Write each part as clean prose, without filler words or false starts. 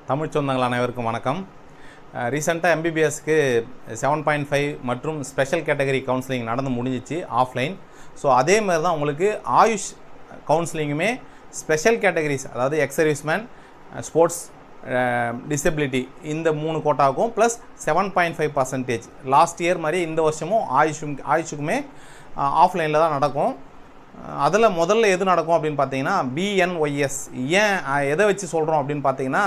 தமிழ் சொந்தங்கள் அனைவருக்கும் வணக்கம். ரீசெண்டாக எம்பிபிஎஸ்க்கு 7.5 மற்றும் ஸ்பெஷல் கேட்டகரி கவுன்சிலிங் நடந்து முடிஞ்சிச்சு ஆஃப்லைன். ஸோ அதே மாதிரி தான் உங்களுக்கு ஆயுஷ் கவுன்சிலிங்குமே ஸ்பெஷல் கேட்டகரிஸ், அதாவது எக்ஸர்வீஸ்மேன், ஸ்போர்ட்ஸ், டிசபிலிட்டி, இந்த 3 கோட்டாவுக்கும் ப்ளஸ் 7.5% லாஸ்ட் இயர் மாதிரி இந்த வருஷமும் ஆயுஷுக்குமே ஆஃப்லைனில் தான் நடக்கும். அதில் முதல்ல எது நடக்கும் அப்படின்னு பார்த்தீங்கன்னா பிஎன்ஒய்எஸ். ஏன் எதை வச்சு சொல்கிறோம் அப்படின்னு பார்த்தீங்கன்னா,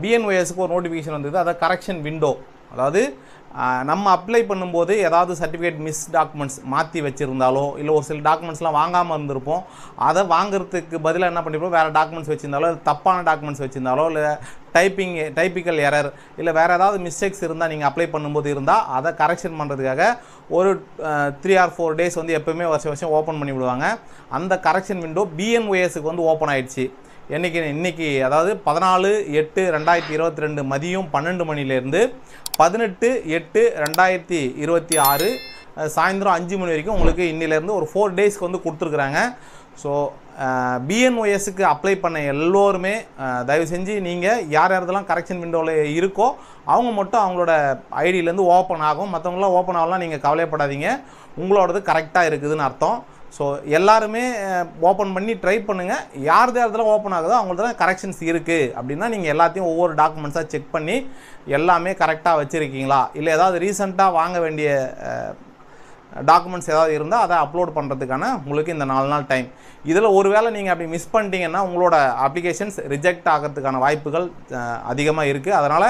பிஎன்ஒய்எஸ்க்கு ஒரு நோட்டிஃபிகேஷன் வந்தது. அதாவது கரெக்ஷன் விண்டோ. அதாவது நம்ம அப்ளை பண்ணும்போது ஏதாவது சர்டிஃபிகேட் மிஸ் டாக்குமெண்ட்ஸ் மாற்றி வச்சுருந்தாலோ, இல்லை ஒரு சில டாக்குமெண்ட்ஸ்லாம் வாங்காமல் இருந்திருப்போம், அதை வாங்குறதுக்கு பதிலாக என்ன பண்ணியிருப்போம், வேறு டாக்குமெண்ட்ஸ் வச்சுருந்தாலோ, தப்பான டாக்குமெண்ட்ஸ் வச்சுருந்தாலோ, இல்லை டைப்பிக்கல் எரர், இல்லை வேறு ஏதாவது மிஸ்டேக்ஸ் இருந்தால் நீங்கள் அப்ளை பண்ணும்போது இருந்தால் அதை கரெக்ஷன் பண்ணுறதுக்காக ஒரு 3 or 4 days வந்து எப்போயுமே வருஷம் ஓப்பன் பண்ணி விடுவாங்க. அந்த கரெக்ஷன் விண்டோ பிஎன்ஒய்எஸ்க்கு வந்து ஓப்பன் ஆகிடுச்சு. இன்றைக்கி அதாவது 14/8/2022 மதியம் 12 மணிலேருந்து 18/8/2026 சாயந்தரம் 5 மணி வரைக்கும் உங்களுக்கு இன்னிலேருந்து ஒரு 4 daysக்கு வந்து கொடுத்துருக்குறாங்க. ஸோ பிஎன்ஒய்எஸ்க்கு அப்ளை பண்ண எல்லோருமே தயவு செஞ்சு நீங்கள் யாரெல்லாம் கரெக்ஷன் விண்டோவில் இருக்கோ அவங்க மட்டும் அவங்களோட ஐடியிலேருந்து ஓப்பன் ஆகும். மற்றவங்களாம் ஓப்பன் ஆகலாம், நீங்கள் கவலைப்படாதீங்க, உங்களோடது கரெக்டாக இருக்குதுன்னு அர்த்தம். ஸோ எல்லாருமே ஓப்பன் பண்ணி ட்ரை பண்ணுங்கள். யாரெல்லாம் ஓப்பன் ஆகுதோ அவங்கள்ட்ட தான் கரெக்ஷன்ஸ் இருக்குது அப்படின்னா நீங்கள் எல்லாத்தையும் ஒவ்வொரு டாக்குமெண்ட்ஸாக செக் பண்ணி எல்லாமே கரெக்டாக வச்சுருக்கீங்களா, இல்லை ஏதாவது ரீசெண்டாக வாங்க வேண்டிய டாக்குமெண்ட்ஸ் ஏதாவது இருந்தால் அதை அப்லோட் பண்ணுறதுக்கான உங்களுக்கு இந்த 4 நாள் டைம். இதில் ஒரு வேளை நீங்கள் அப்படி மிஸ் பண்ணிட்டீங்கன்னா உங்களோட அப்ளிகேஷன்ஸ் ரிஜெக்ட் ஆகிறதுக்கான வாய்ப்புகள் அதிகமாக இருக்குது. அதனால்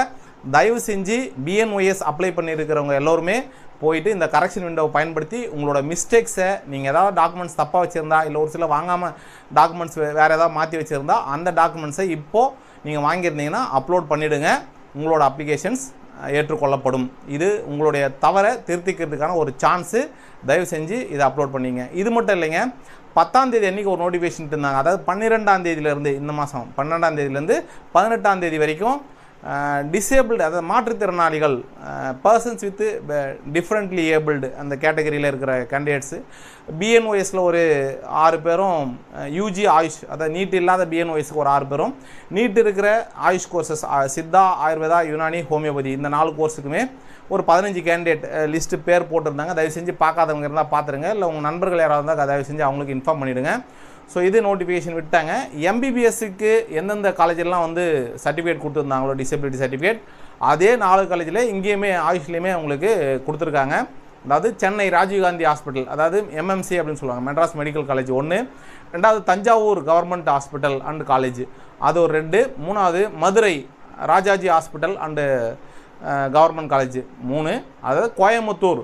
தயவு செஞ்சு பிஎன்ஒய்எஸ் அப்ளை பண்ணியிருக்கிறவங்க எல்லோருமே போயிட்டு இந்த கரெக்ஷன் விண்டோவை பயன்படுத்தி உங்களோட மிஸ்டேக்ஸை, நீங்கள் ஏதாவது டாக்குமெண்ட்ஸ் தப்பாக வச்சுருந்தா, இல்லை ஒரு சில வாங்காமல் டாக்குமெண்ட்ஸ் வேறு ஏதாவது மாற்றி வச்சுருந்தா அந்த டாக்குமெண்ட்ஸை இப்போது நீங்கள் வாங்கியிருந்தீங்கன்னா அப்லோட் பண்ணிவிடுங்க. உங்களோட அப்ளிகேஷன்ஸ் ஏற்றுக்கொள்ளப்படும். இது உங்களுடைய தவறை திருத்திக்கிறதுக்கான ஒரு சான்ஸு. தயவு செஞ்சு இதை அப்லோட் பண்ணிங்க. இது மட்டும் இல்லைங்க, 10ஆம் தேதி அன்றைக்கி ஒரு நோட்டிஃபிகேஷன் இருந்தாங்க. அதாவது 12ஆம் தேதியிலேருந்து, இந்த மாதம் 12ஆம் தேதியிலேருந்து 18ஆம் தேதி வரைக்கும் டிசேபிள்டு, அதாவது மாற்றுத்திறனாளிகள், பர்சன்ஸ் வித் டிஃப்ரெண்ட்லி ஏபிள்டு அந்த கேட்டகரியில் இருக்கிற கேண்டிடேட்ஸு பிஎன்ஒய்எஸில் ஒரு 6 பேரும், யூஜி ஆயுஷ் அதாவது நீட் இல்லாத பிஎன்ஒய்எஸ்க்கு ஒரு 6 பேரும், நீட் இருக்கிற ஆயுஷ் கோர்சஸ் சித்தா, ஆயுர்வேதா, யுனானி, ஹோமியோபதி இந்த 4 கோர்ஸுக்குமே ஒரு 15 கேண்டிடேட் லிஸ்ட்டு பேர் போட்டிருந்தாங்க. தயவு செஞ்சு பார்க்காதவங்க இருந்தால் பார்த்துருங்க, இல்லை உங்கள் நண்பர்கள் யாராவது இருந்தால் தயவு செஞ்சு அவங்களுக்கு இன்ஃபார்ம் பண்ணிவிடுங்க. ஸோ இது நோட்டிஃபிகேஷன் விட்டாங்க. எம்பிபிஎஸ்க்கு எந்தெந்த காலேஜெல்லாம் வந்து சர்டிஃபிகேட் கொடுத்துருந்தாங்களோ டிசபிலிட்டி சர்டிஃபிகேட், அதே 4 காலேஜில் இங்கேயுமே ஆயுஷ்லேயுமே உங்களுக்கு கொடுத்துருக்காங்க. அதாவது சென்னை ராஜீவ்காந்தி ஹாஸ்பிட்டல், அதாவது எம்எம்சி அப்படின்னு சொல்லுவாங்க, மெட்ராஸ் மெடிக்கல் காலேஜ் 1, 2வது Thanjavur government hospital and college அது ஒரு 2, 3வது Madurai Rajaji hospital and government college 3, அதாவது Coimbatore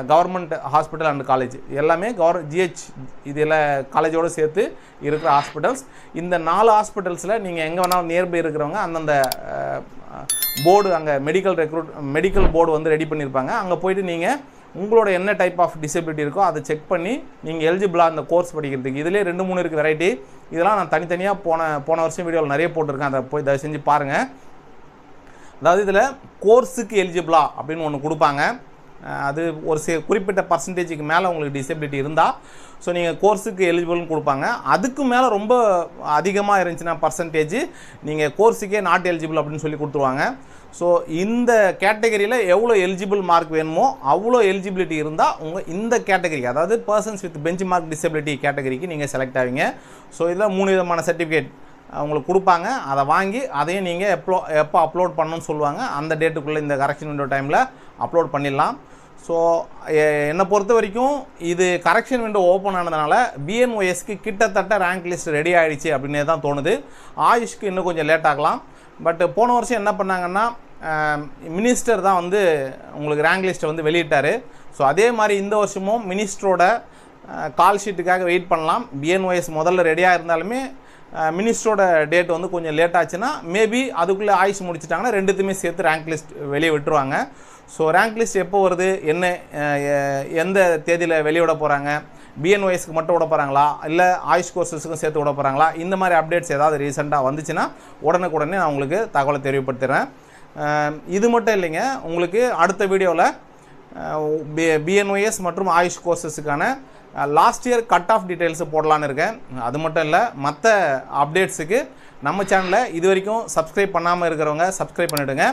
government hospital and college எல்லாமே ஜிஹெச் இதில் காலேஜோடு சேர்த்து இருக்கிற ஹாஸ்பிட்டல்ஸ். இந்த 4 ஹாஸ்பிட்டல்ஸில் நீங்கள் எங்கே வேணாலும் நியர்பை இருக்கிறவங்க அந்தந்த போர்டு, அங்கே மெடிக்கல் போர்டு வந்து ரெடி பண்ணியிருப்பாங்க. அங்கே போய்ட்டு நீங்கள் உங்களோட என்ன டைப் ஆஃப் டிசபிலிட்டி இருக்கோ அதை செக் பண்ணி நீங்கள் எலிஜிபிளாக அந்த கோர்ஸ் படிக்கிறதுக்கு. இதிலே 2-3 இருக்குது வெரைட்டி. இதெல்லாம் நான் தனித்தனியாக போன வருஷம் வீடியோவில் நிறைய போட்டிருக்கேன், அதை போய் தயவு செஞ்சு பாருங்கள். அதாவது இதில் கோர்ஸுக்கு எலிஜிபிளா அப்படின்னு ஒன்று கொடுப்பாங்க. அது ஒரு குறிப்பிட்ட பர்சன்டேஜுக்கு மேலே உங்களுக்கு டிசபிலிட்டி இருந்தால் ஸோ நீங்கள் கோர்ஸுக்கு எலிஜிபிள்னு கொடுப்பாங்க. அதுக்கு மேலே ரொம்ப அதிகமாக இருந்துச்சுன்னா பர்சன்டேஜ் நீங்கள் கோர்ஸுக்கே நாட் எலிஜிபிள் அப்படின்னு சொல்லி கொடுத்துருவாங்க. ஸோ இந்த கேட்டகரியில் எவ்வளோ எலிஜிபிள் மார்க் வேணுமோ அவ்வளோ எலிஜிபிலிட்டி இருந்தால் உங்கள் இந்த கேட்டகரி, அதாவது persons with bench mark disability கேட்டகரிக்கு நீங்கள் செலக்ட் ஆவீங்க. ஸோ இதில் 3 விதமான சர்டிஃபிகேட் உங்களுக்கு கொடுப்பாங்க. அதை வாங்கி அதையும் நீங்கள் எப்போ அப்லோட் பண்ணணும்னு சொல்லுவாங்க. அந்த டேட்டுக்குள்ளே இந்த கரெக்ஷன் விண்டோ டைமில் அப்லோட் பண்ணிடலாம். ஸோ என்னை பொறுத்த வரைக்கும் இது கரெக்ஷன் விண்டோ ஓப்பன் ஆனதுனால பிஎன்ஒய்எஸ்க்கு கிட்டத்தட்ட ரேங்க் லிஸ்ட் ரெடி ஆகிடுச்சு அப்படின்னே தான் தோணுது. ஆயுஷ்க்கு இன்னும் கொஞ்சம் லேட் ஆகலாம். பட் போன வருஷம் என்ன பண்ணாங்கன்னா மினிஸ்டர் தான் வந்து உங்களுக்கு ரேங்க் லிஸ்ட்டை வந்து வெளியிட்டார். ஸோ அதே மாதிரி இந்த வருஷமும் மினிஸ்டரோட கால் ஷீட்டுக்காக வெயிட் பண்ணலாம். பிஎன்ஒய்எஸ் முதல்ல ரெடியாக இருந்தாலுமே மினிஸ்டரோட டேட் வந்து கொஞ்சம் லேட் ஆச்சுன்னா மேபி அதுக்குள்ளே ஆயுஷ் முடிச்சிட்டாங்கன்னா 2த்துமே சேர்த்து ரேங்க் லிஸ்ட் வெளியே விட்டுருவாங்க. ஸோ ரேங்க் லிஸ்ட் எப்போ வருது, என்ன எந்த தேதியில் வெளியிட போகிறாங்க, பிஎன்ஒய்எஸ்க்கு மட்டும் விட போகிறாங்களா, இல்லை ஆயுஷ் கோர்சஸுக்கும் சேர்த்து விட போகிறாங்களா, இந்த மாதிரி அப்டேட்ஸ் ஏதாவது ரீசெண்டாக வந்துச்சுன்னா உடனுக்குடனே நான் உங்களுக்கு தகவலை தெரியப்படுத்துகிறேன். இது மட்டும் இல்லைங்க, உங்களுக்கு அடுத்த வீடியோவில் பிஎன்ஒய்எஸ் மற்றும் ஆயுஷ் கோர்சஸுக்கான last year cut off details போடலான்னு இருக்கேன். அது மட்டும் இல்லை, மற்ற அப்டேட்ஸுக்கு நம்ம சேனலை இது வரைக்கும் சப்ஸ்கிரைப் பண்ணாமல் இருக்கிறவங்க சப்ஸ்கிரைப் பண்ணிவிடுங்க.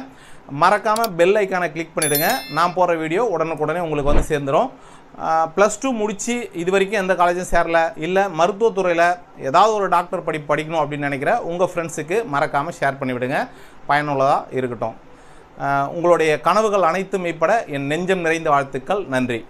மறக்காமல் பெல் ஐக்கானை கிளிக் பண்ணிவிடுங்க. நான் போகிற வீடியோ உடனுக்குடனே உங்களுக்கு வந்து சேர்ந்துடும். +2 முடித்து இது வரைக்கும் எந்த காலேஜும் சேரல, இல்லை மருத்துவத்துறையில் ஏதாவது ஒரு டாக்டர் படிக்கணும் அப்படின்னு நினைக்கிற உங்கள் ஃப்ரெண்ட்ஸுக்கு மறக்காமல் ஷேர் பண்ணிவிடுங்க. பயனுள்ளதாக இருக்கட்டும். உங்களுடைய கனவுகள் அனைத்தும் மெய்ப்பட என் நெஞ்சம் நிறைந்த வாழ்த்துக்கள். நன்றி.